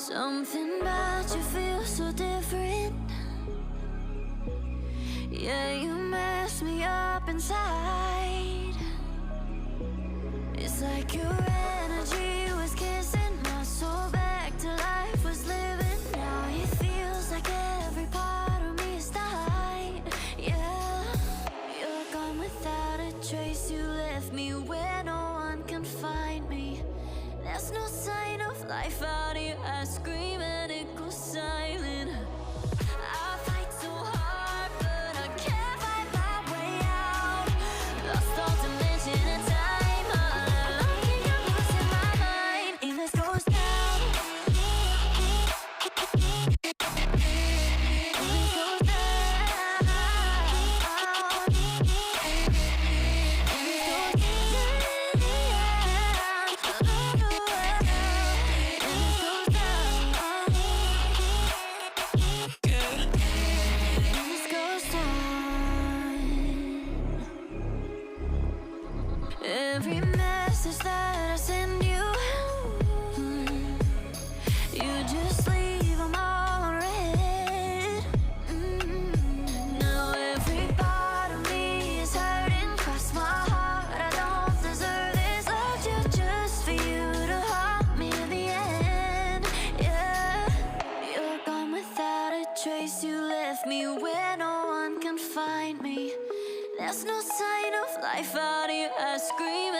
Something about you feels so different. Yeah, you mess me up inside. It's like your energy was kissing my soul back to life, was living. Now it feels like every part of me is died. Yeah, you're gone without a trace. You left me where no one can find me. There's no sign of life out here. I scream and it goes silent. I fight so hard, but I can't find my way out. Lost all dimension and time. All alone, think I'm losing my mind. And this goes down. And this goes down. And this goes down. Every message that I send you, you just leave them all unread. Now every part of me is hurting. Cross my heart, I don't deserve this. Loved you just for you to haunt me in the end. Yeah, you're gone without a trace. You left me where no one can find me. There's no sign of life out here. I scream